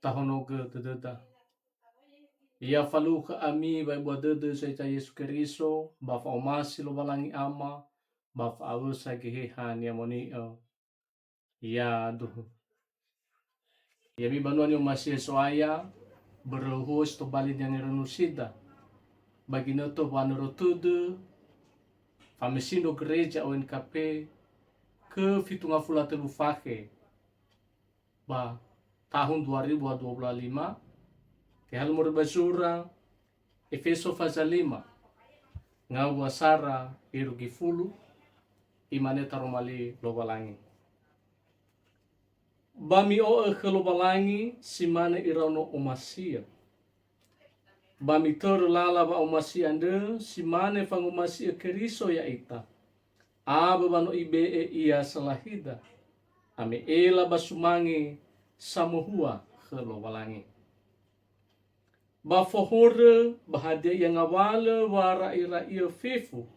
tahonoga tadada. Ia faluka ami bai bua dede sa ita Yesu Keriso, ba fa omasi lo balangi ama, ba fa awusa gehehan ya moni ya duhu. Ya mi banuan yung masih soaya, berhus to bali yang renusida. Bagi noto panurutudu, famesindo gereja ONKP, ke fitunga fula telu fake, ba tahun 2025, ke hal basura, Efeso fasa 5, ngawa sara irugi fulu, imane taromali lobalangi. Bami o ke lobalangi, simane irauno omasia. Bami toru lala ba omasia ande, simane fang omasia keriso ya ita. Aba bano ibe ia salahida. Ame ela basumangi samuhua ke lobalangi. Ba fohore bahadia yang awale wara ira ia fefu.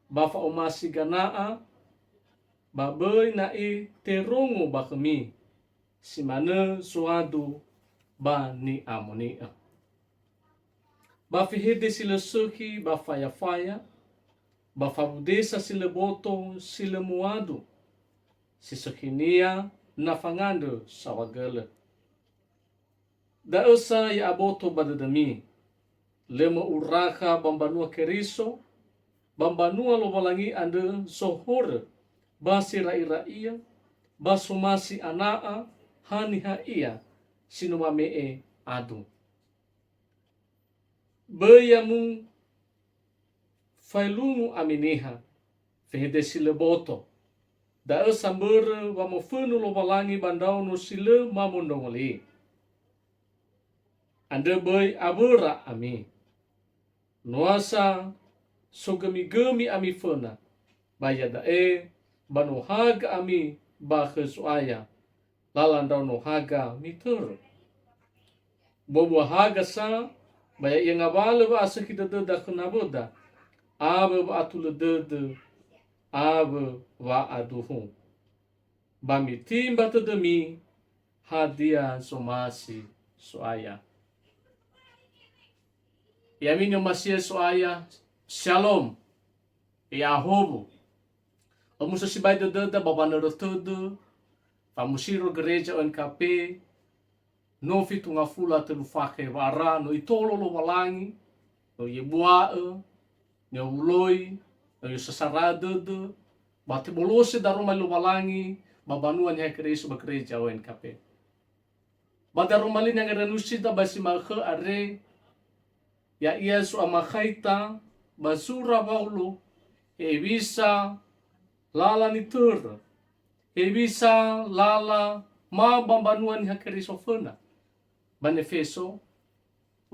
Ba fa omasi ganaa, ba boi na i terongo ba kemi. Simane suadu ba ni amonia. Ba fihede sila suki ba faya-faya, ba fabudesa sila boto sila muadu. Sisakinia na fangando sawagala. Dausa ya aboto badadami. Lema uraka bambanua keriso, bambanua lobalangi ande sohore, basi rai-raia, basumasi anaa, hani haia, sinumamee adu. Bayamu failungu aminiha, fehede sile boto. Dao sambere wamofunu lobalangi bandau no sile mamondongoli. Ande bay abura ami. Nuasa sogemi-gemi ami fena. Bayada banohaga ami bahesuaya. Lalandau nohaga mitur. Bobuahaga sa baya yang awale ba asa kita deda kenaboda. Aba ba atule dede. Aba wa aduhu. Bami timba tedemi hadia somasi soaya. Yaminyo masih soaya shalom. Yahobu. Omuso si bay deda babanero tudu. Pamusiro gereja ONKP. No fitunga fula telu fake wara no itolo lo walangi. No yebuae. No uloi. No yusasarade. Bate bolose daroma lo walangi. Babanuan ya keresu bekerja ONKP. Badaromalin yang renusita basi makhe are. Ya Yesu amakaita basura paulo bisa lala nitur bisa lala ma bambanuan hakerisofena banefeso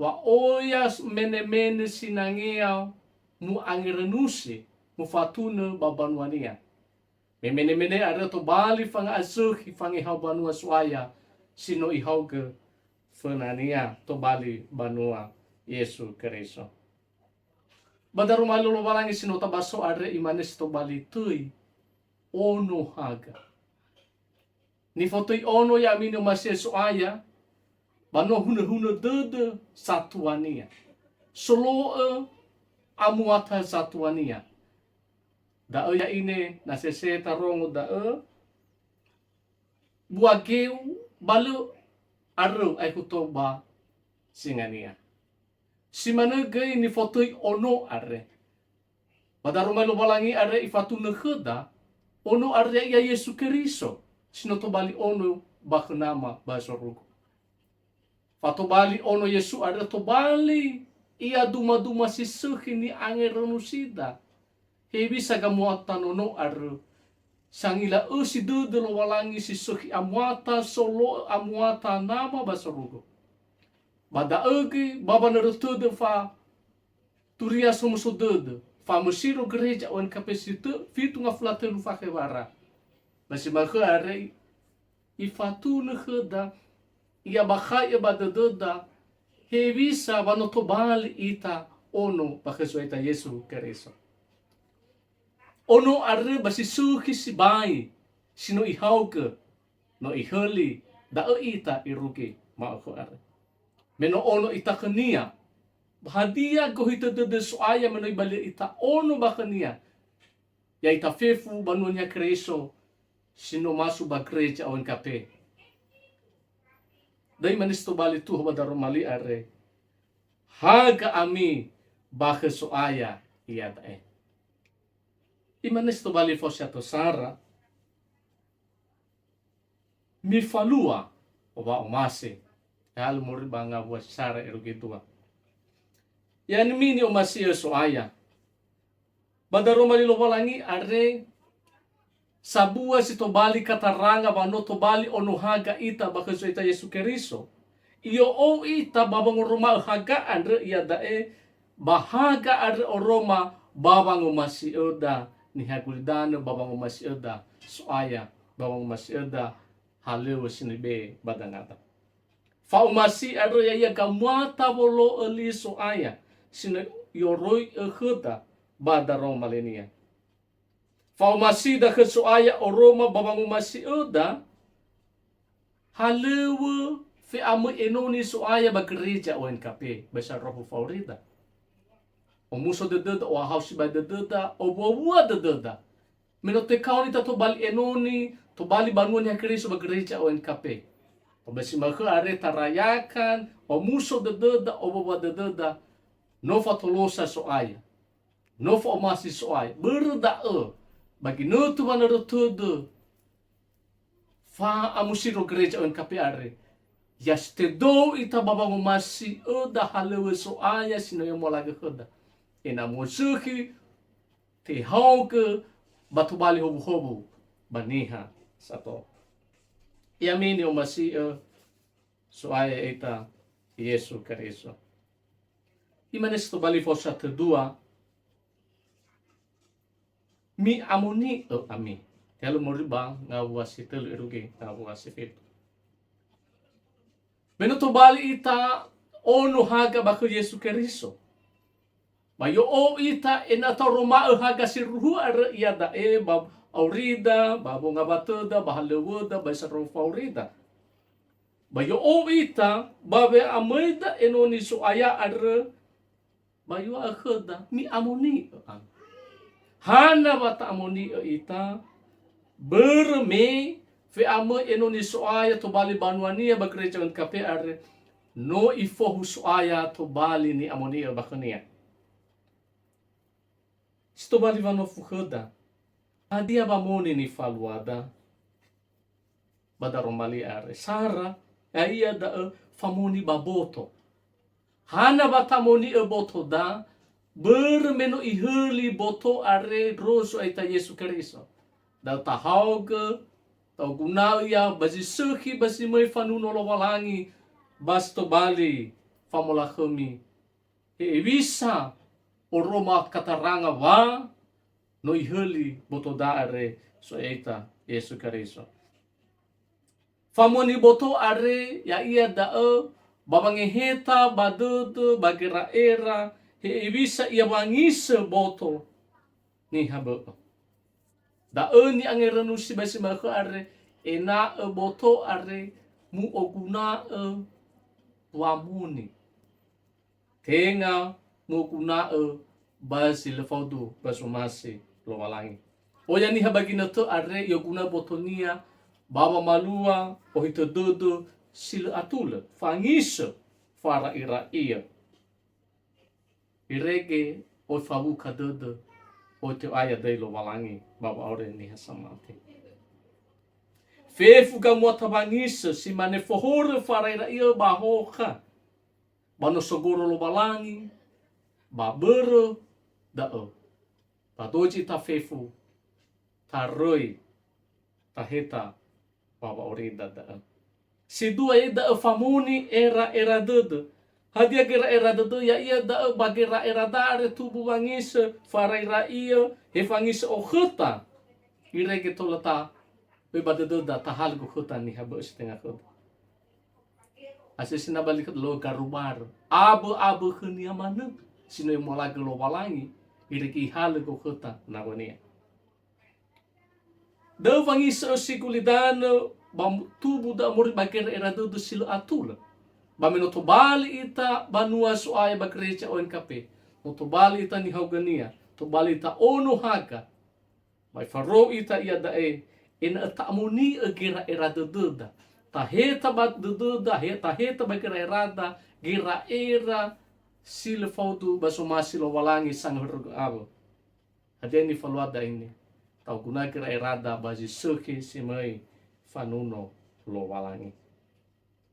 wa oyas mene sinangea mu angerenusi mu fatuna babanuania mene ada to bali fanga asuhi fangi habanua suaya sino ihauge fenania to bali banua Yesu Keriso. Badaru malu lo balangi sinota baso adre imanes to bali tui ono haga. Ni fotoi ono ya mino masih soaya bano huna dede satuania. Solo amuata satuania. Da ya ine na sese tarongo da buageu balu aru ai kutoba singania. Si mana gay ni fotoi ono are. Pada rumah lo balangi are ifatu nekheda ono are ya Yesu Keriso. Sinoto bali ono bakenama basorugo. Fatu bali ono Yesu are to bali ia duma sisuhi ni angerenusida. He bisa gamuata ono are. Sangila si dudu lo balangi sisuhi amuata solo amuata nama basorugo. Bada agi baba nerutude fa turia somusudede fa musiro gereja ONKP situ fitunga flatelu fa kewara basi makhe are ifatu nekheda ia bakhaya badededa he bisa banoto bali ita ono bakhesueta Yesu Keriso ono are basi suki si bai sino ihauke no iheli da ita iruki Ma'ako are. Meno ono ita kania. Hadia ko hita dede soaya meno ibali ita ono ba kania. Ya ita fefu banunya kreso sino masu ba gereja on kape. Dai manis to bali tu badaro mali are. Haga ami ba ke soaya iya tae. Imanis to bali fosya to sara. Mi falua oba omase. Hal muri banga buat sara erugitua. Yani mini omasi soaya. Badaro malilo walangi are sabua si tobali kataranga bano tobali ono haga ita bakaso ita Yesu Keriso. Iyo o ita babang Roma haga andre iya dae bahaga andre oroma babang omasi oda ni hagulidano babang omasi oda soaya babang omasi oda halewa sinibe badangata. Faumasi adro ya ia gamwata bolo eli soaya sine yoroi ehuda badaro malenia. Faumasi da ke soaya oroma babang umasi oda halewa fe amu enoni soaya ba gereja ONKP besar rohu favorita. O muso de deda o hausi ba de deda o bua de deda. Menote kauni ta to bali enoni to bali banuan ya Kristo ba gereja ONKP. O besi maka are tarayakan o muso de deda o bua de deda no fatolosa soaya. No fa omasi soaya. Berda bagi nutu mana rotudo fa amusiro gereja ONKP are. Yastedo ita babang umasi oda halewe soaya sino yang molaga hoda. Ena musuhi te hauke batu bali hobu-hobu baniha sato. Yamini umasi soaya ita Yesu Keriso. Imanes to bali fosa kedua mi amuni ami. Kalau moriba ngawasi telu eruge ngawasi fit. Beno to bali ita ono haga baku Yesu Keriso. Bayo o ita enata Roma haga siruhu ar ia dae bab aurida babo ngabatoda bahalewuda basaro faurida. Bayo o ita babe amida enoni soaya ar bayo akhoda mi amuni hana bata amoni ita berme fe amo enoni soaya to bali banuania ba gereja ONKP are no ifo soaya to bali ni amonia bakania. Sto bali vano fuhoda. Adia bamoni ni faluada. Badaromali are sara ia da famoni baboto. Hana batamoni boto da bermeno iheli boto are roso aita Yesu Keriso. Da tahauge tau gunaya basi suki basi mai fanuno lo walangi basto bali famola kami. E bisa oroma kataranga wa no iheli boto da are so aita Yesu Keriso. Famoni boto are ya ia da babangeheta badudu bagira era he bisa ia bangisa boto ni habo. Da ni angeranu si basi maka are ena boto are mu oguna wamuni. Tenga mu guna basi lefaudu basumasi lo walangi. O yani habagina to are yoguna botonia baba malua o hito dudu sila atula fangisa fara ira ia. Irege o fabuka dudu o te aya dei lo walangi baba ore ni hasamate. Fefu ka mota bangisa si mane fohore fara ira ia bahoka. Bano sogoro lo walangi babero da'o. Padoji ta fefu ta roi ta heta baba ore da'a. Si dua ida famuni era dudu. Hadia gera era dudu ya ia da bagera era dare tubu wangis faraira ia he fangis o khuta. Ire ke tolata be badadu da tahal go khuta ni habo setengah khuta. Asesina balik lo garubar. Abu khnia mana sino mola lo walangi ire ki hal go khuta nagonia. Da fangis o sikulidano bam tubu da mori bagera era dudu silo atula. Bamino to bali ita banua suaya ba gereja ONKP. No to bali ita ni haugania. To bali ita ono haga. Mai faro ita ia dae. Ina ta amuni gira era dededa. Ta heta bat dededa. Ta heta ba gira erada. Gira era sila faudu basumasi lo walangi sang hurug abo. Hadeni faluada ini. Tau guna gira erada baji suki simai fanuno lo walangi.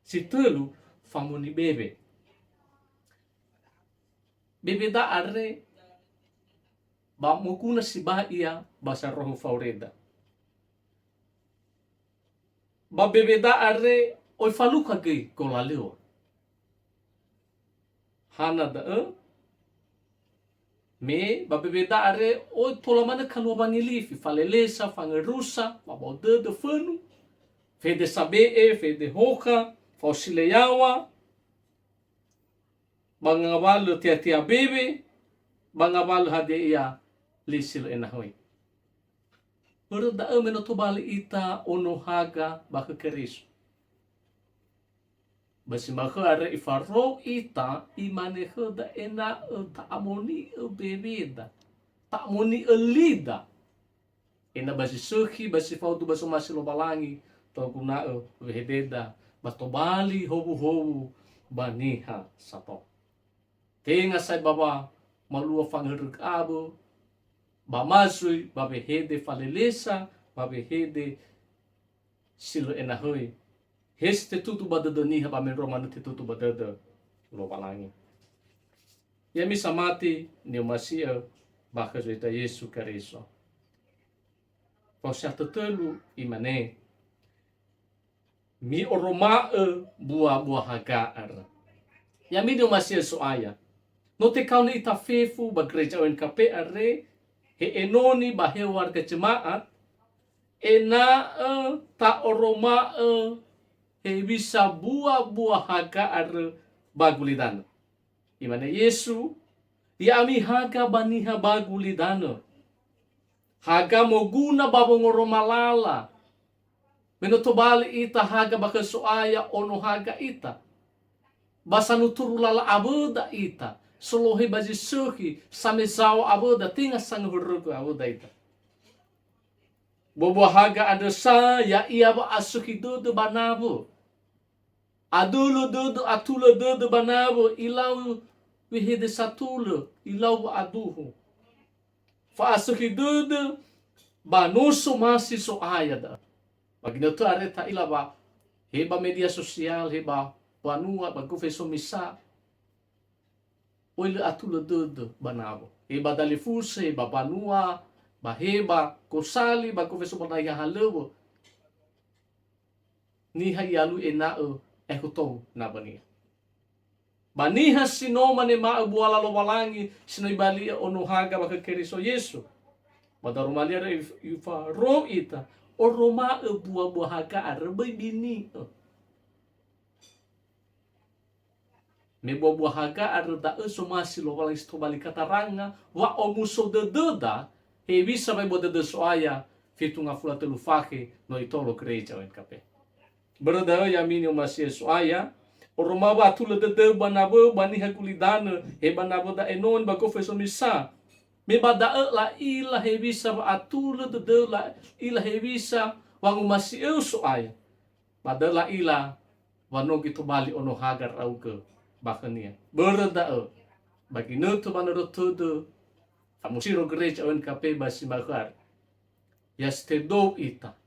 Si telu famuni bebe. Bebe da arre ba mukuna si ba ia basa roho faureda. Ba bebe da arre oi faluka gei kolaleo. Hana da me ba bebe da arre oi tola mana kalua bangilifi falelesa fangerusa ba de fanu fede sabe fede hoka fausileyawa bangawalu tia bebe bangawalu hade ia lisil enahoi. Uru da meno to bali ita ono haga baka keriso. Basi maka are ifaro ita imane da ena ta amoni bebeda. Ta amoni elida. Ena basi suki basi faudu basi masilo balangi to guna vehededa bato bali hobu baniha sapo. Tenga sai baba malua fangeruk abo ba masui ba behede falelesa ba behede silo enahoi heste tutu badada niha ba men romano te tutu badada lo balangi ya misa mati ni masia ba kazuita Yesu Karisto pa certo telu imane mi oroma buah hagar ya mi no masia soaya no te kauni ita fefu ba gereja ONKP arre he enoni bahe warga jemaat ena ta oroma he bisa buah haga ar bagulidano. Imane Yesu ya ami haga baniha bagulidano. Haga moguna babong oroma lala. Menotobali ita haga baka soaya ono haga ita. Basa nuturu lala abuda ita. Solohe baji suki samezao abuda tinga sang huruku abuda ita. Bobo haga ada sa ya ia ba asuki dudu banabu. Adulu dudu atula dudu banabu ilau wihide satulu ilau aduhu. Fa asuki dudu banusu masi so ayada. Baginoto areta ila ba heba media sosial heba banua bagufeso misa. Oile atula dudu banabo. Heba dalifuse heba banua baheba kosali bagufeso banaya halewo. Niha ialu enao ekutou nabania. Baniha sinoma ne maa buala lo walangi sinoibali ono haga baka keriso Yesu. Madarumalia ifa ro ita o roma buah haga arbe bini. Me buah haga arda somasi lo walangi stobali kataranga wa omuso dededa he bisa mai bodede soaya fitunga fula telu fake no itolo gereja ONKP. Berda ya mini masih soaya o roma ba tula dede banabo baniha kulidana he banabo da enon ba confesso misa. Me bada la ila he bisa ba atula dede la ila he bisa wangu masih soaya. Bada la ila wano gitu bali ono hagar au ke bakania. Berda bagi nutu banaro tudu amusiro gereja ONKP basi makar. Ya stedo ita.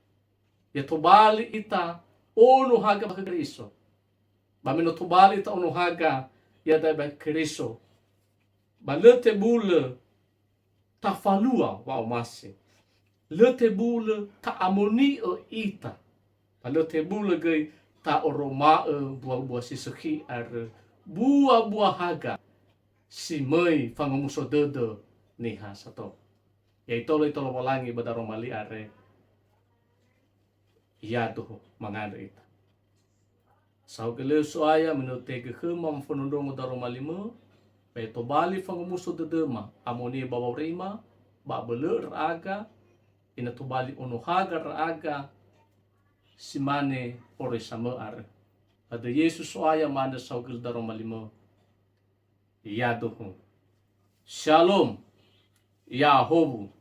Ya tobali ita ono haga baka Kristo. Bamino tobali ita ono haga ya da baka Kristo. Balete bule ta falua wa masi. Lete bule ta amoni ita. Balete bule gay ta oroma buah-buah sisuki ar buah-buah haga. Si mai fangomuso dede niha sato. Ya itolo walangi bada romali are. Ya tuh mangada ita. Sau keleu soaya menotege khema mfonondongo da romali mo. Pe to bali fangomuso dedema amoni bawa rima ba beleur aga ina to bali ono haga raga simane ore sama are. Ada Yesus soaya manda saugil daro malimo. Yaduhu. Shalom. Yahobu.